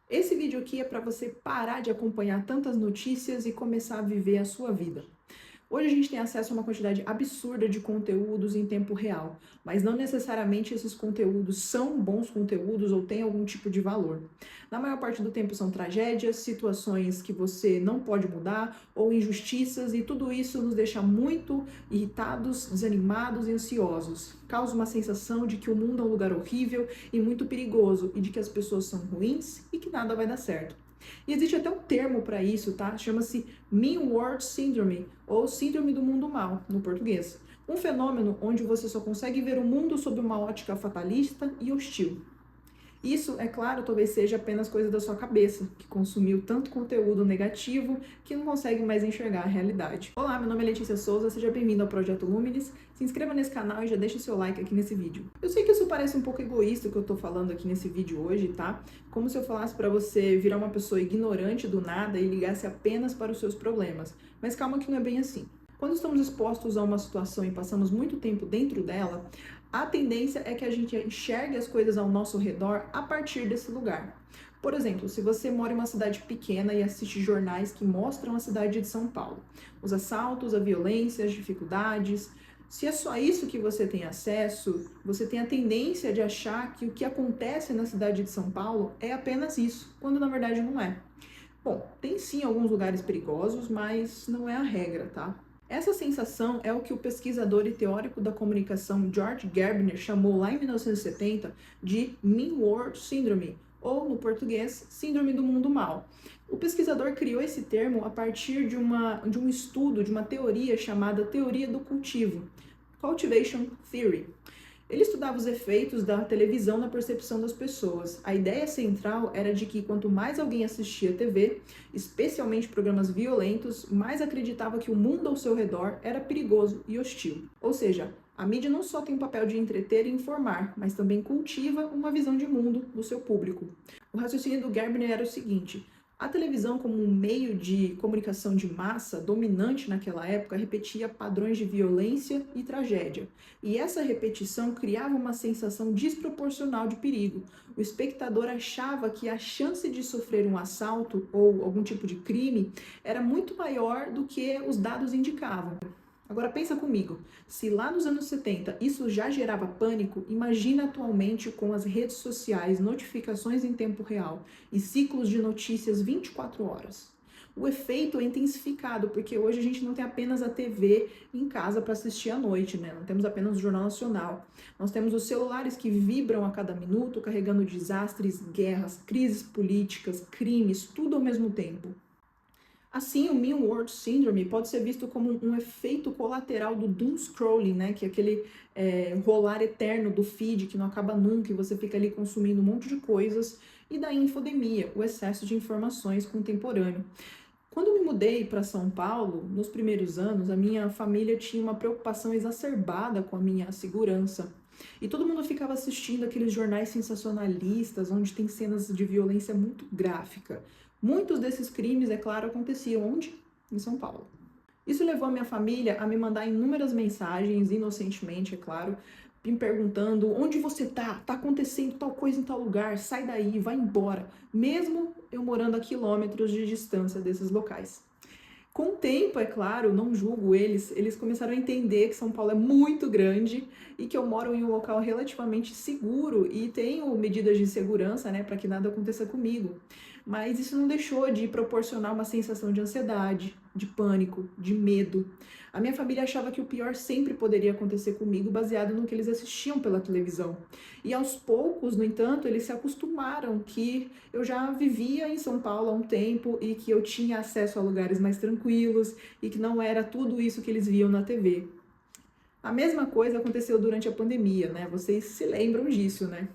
Esse vídeo aqui é para você parar de acompanhar tantas notícias e começar a viver a sua vida. Hoje a gente tem acesso a uma quantidade absurda de conteúdos em tempo real, mas não necessariamente esses conteúdos são bons conteúdos ou têm algum tipo de valor. Na maior parte do tempo são tragédias, situações que você não pode mudar ou injustiças, e tudo isso nos deixa muito irritados, desanimados e ansiosos. Causa uma sensação de que o mundo é um lugar horrível e muito perigoso e de que as pessoas são ruins e que nada vai dar certo. E existe até um termo para isso, tá? Chama-se Mean World Syndrome, ou Síndrome do Mundo Mal, no português. Um fenômeno onde você só consegue ver o mundo sob uma ótica fatalista e hostil. Isso, é claro, talvez seja apenas coisa da sua cabeça, que consumiu tanto conteúdo negativo que não consegue mais enxergar a realidade. Olá, meu nome é Letícia Souza, seja bem-vindo ao Projeto Luminis. Se inscreva nesse canal e já deixa seu like aqui nesse vídeo. Eu sei que isso parece um pouco egoísta o que eu tô falando aqui nesse vídeo hoje, tá? Como se eu falasse para você virar uma pessoa ignorante do nada e ligasse apenas para os seus problemas. Mas calma que não é bem assim. Quando estamos expostos a uma situação e passamos muito tempo dentro dela, a tendência é que a gente enxergue as coisas ao nosso redor a partir desse lugar. Por exemplo, se você mora em uma cidade pequena e assiste jornais que mostram a cidade de São Paulo, os assaltos, a violência, as dificuldades, se é só isso que você tem acesso, você tem a tendência de achar que o que acontece na cidade de São Paulo é apenas isso, quando na verdade não é. Bom, tem sim alguns lugares perigosos, mas não é a regra, tá? Essa sensação é o que o pesquisador e teórico da comunicação George Gerbner chamou lá em 1970 de Mean World Syndrome, ou no português, Síndrome do Mundo Mal. O pesquisador criou esse termo a partir de um estudo, de uma teoria chamada Teoria do Cultivo, Cultivation Theory. Ele estudava os efeitos da televisão na percepção das pessoas. A ideia central era de que quanto mais alguém assistia TV, especialmente programas violentos, mais acreditava que o mundo ao seu redor era perigoso e hostil. Ou seja, a mídia não só tem o papel de entreter e informar, mas também cultiva uma visão de mundo do seu público. O raciocínio do Gerbner era o seguinte: a televisão, como um meio de comunicação de massa dominante naquela época, repetia padrões de violência e tragédia. E essa repetição criava uma sensação desproporcional de perigo. O espectador achava que a chance de sofrer um assalto ou algum tipo de crime era muito maior do que os dados indicavam. Agora pensa comigo, se lá nos anos 70 isso já gerava pânico, imagina atualmente com as redes sociais, notificações em tempo real e ciclos de notícias 24 horas. O efeito é intensificado, porque hoje a gente não tem apenas a TV em casa para assistir à noite, né? Não temos apenas o Jornal Nacional. Nós temos os celulares que vibram a cada minuto, carregando desastres, guerras, crises políticas, crimes, tudo ao mesmo tempo. Assim, o Mean World Syndrome pode ser visto como um efeito colateral do doom scrolling, né? Que é aquele rolar eterno do feed que não acaba nunca e você fica ali consumindo um monte de coisas, e da infodemia, o excesso de informações contemporâneo. Quando eu me mudei para São Paulo, nos primeiros anos, a minha família tinha uma preocupação exacerbada com a minha segurança. E todo mundo ficava assistindo aqueles jornais sensacionalistas, onde tem cenas de violência muito gráfica. Muitos desses crimes, é claro, aconteciam onde? Em São Paulo. Isso levou a minha família a me mandar inúmeras mensagens, inocentemente, é claro, me perguntando: onde você tá? Tá acontecendo tal coisa em tal lugar, sai daí, vai embora. Mesmo eu morando a quilômetros de distância desses locais. Com o tempo, é claro, não julgo eles começaram a entender que São Paulo é muito grande e que eu moro em um local relativamente seguro e tenho medidas de segurança, né, para que nada aconteça comigo. Mas isso não deixou de proporcionar uma sensação de ansiedade, de pânico, de medo. A minha família achava que o pior sempre poderia acontecer comigo, baseado no que eles assistiam pela televisão. E aos poucos, no entanto, eles se acostumaram que eu já vivia em São Paulo há um tempo e que eu tinha acesso a lugares mais tranquilos e que não era tudo isso que eles viam na TV. A mesma coisa aconteceu durante a pandemia, né? Vocês se lembram disso, né?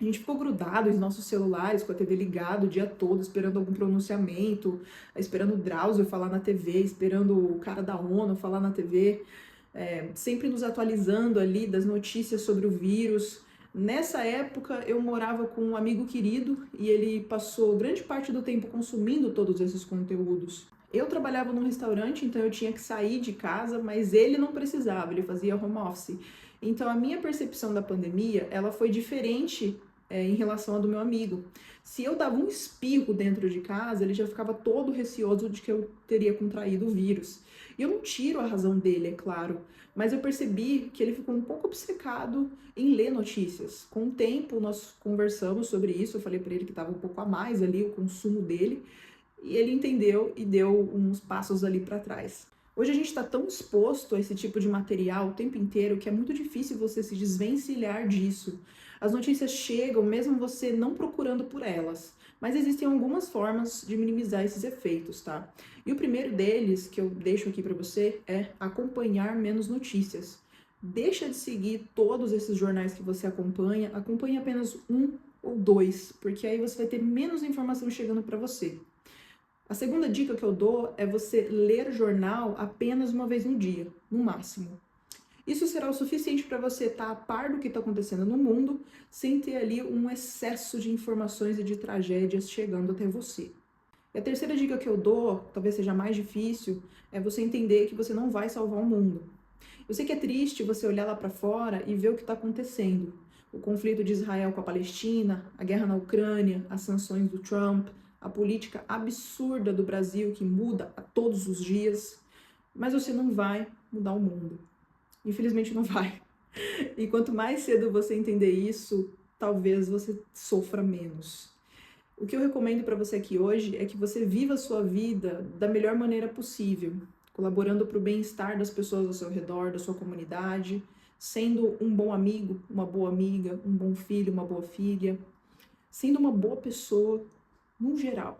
A gente ficou grudado nos nossos celulares, com a TV ligada o dia todo, esperando algum pronunciamento, esperando o Drauzio falar na TV, esperando o cara da ONU falar na TV, sempre nos atualizando ali das notícias sobre o vírus. Nessa época, eu morava com um amigo querido e ele passou grande parte do tempo consumindo todos esses conteúdos. Eu trabalhava num restaurante, então eu tinha que sair de casa, mas ele não precisava, ele fazia home office. Então a minha percepção da pandemia, ela foi diferente em relação à do meu amigo. Se eu dava um espirro dentro de casa, ele já ficava todo receoso de que eu teria contraído o vírus. E eu não tiro a razão dele, é claro, mas eu percebi que ele ficou um pouco obcecado em ler notícias. Com o tempo, nós conversamos sobre isso, eu falei para ele que estava um pouco a mais ali o consumo dele, e ele entendeu e deu uns passos ali para trás. Hoje a gente está tão exposto a esse tipo de material o tempo inteiro que é muito difícil você se desvencilhar disso. As notícias chegam mesmo você não procurando por elas, mas existem algumas formas de minimizar esses efeitos, tá? E o primeiro deles, que eu deixo aqui para você, é acompanhar menos notícias. Deixa de seguir todos esses jornais que você acompanha, acompanhe apenas um ou dois, porque aí você vai ter menos informação chegando para você. A segunda dica que eu dou é você ler jornal apenas uma vez no dia, no máximo. Isso será o suficiente para você estar a par do que está acontecendo no mundo, sem ter ali um excesso de informações e de tragédias chegando até você. E a terceira dica que eu dou, talvez seja mais difícil, é você entender que você não vai salvar o mundo. Eu sei que é triste você olhar lá para fora e ver o que está acontecendo. O conflito de Israel com a Palestina, a guerra na Ucrânia, as sanções do Trump, a política absurda do Brasil que muda a todos os dias, mas você não vai mudar o mundo. Infelizmente não vai. E quanto mais cedo você entender isso, talvez você sofra menos. O que eu recomendo para você aqui hoje é que você viva a sua vida da melhor maneira possível, colaborando para o bem-estar das pessoas ao seu redor, da sua comunidade, sendo um bom amigo, uma boa amiga, um bom filho, uma boa filha, sendo uma boa pessoa no geral.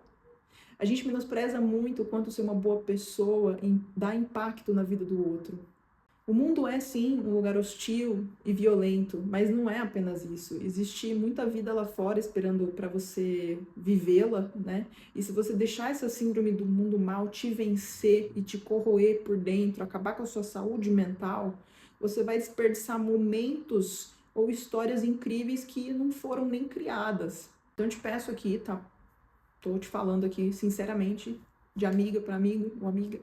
A gente menospreza muito o quanto ser uma boa pessoa dá impacto na vida do outro. O mundo é sim um lugar hostil e violento, mas não é apenas isso. Existe muita vida lá fora esperando para você vivê-la, né? E se você deixar essa síndrome do mundo mal te vencer e te corroer por dentro, acabar com a sua saúde mental, você vai desperdiçar momentos ou histórias incríveis que não foram nem criadas. Então eu te peço aqui, tá? Tô te falando aqui sinceramente, de amiga para amigo ou amiga.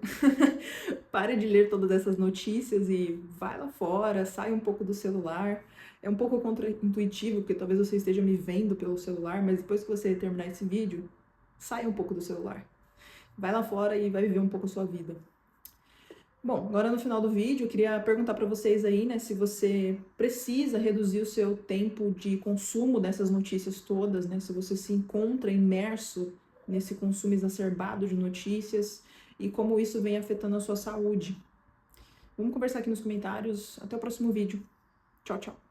Pare de ler todas essas notícias e vai lá fora, sai um pouco do celular. É um pouco contra-intuitivo, porque talvez você esteja me vendo pelo celular, mas depois que você terminar esse vídeo, sai um pouco do celular. Vai lá fora e vai viver um pouco a sua vida. Bom, agora no final do vídeo eu queria perguntar para vocês aí, né, se você precisa reduzir o seu tempo de consumo dessas notícias todas, né, se você se encontra imerso nesse consumo exacerbado de notícias e como isso vem afetando a sua saúde. Vamos conversar aqui nos comentários. Até o próximo vídeo. Tchau, tchau.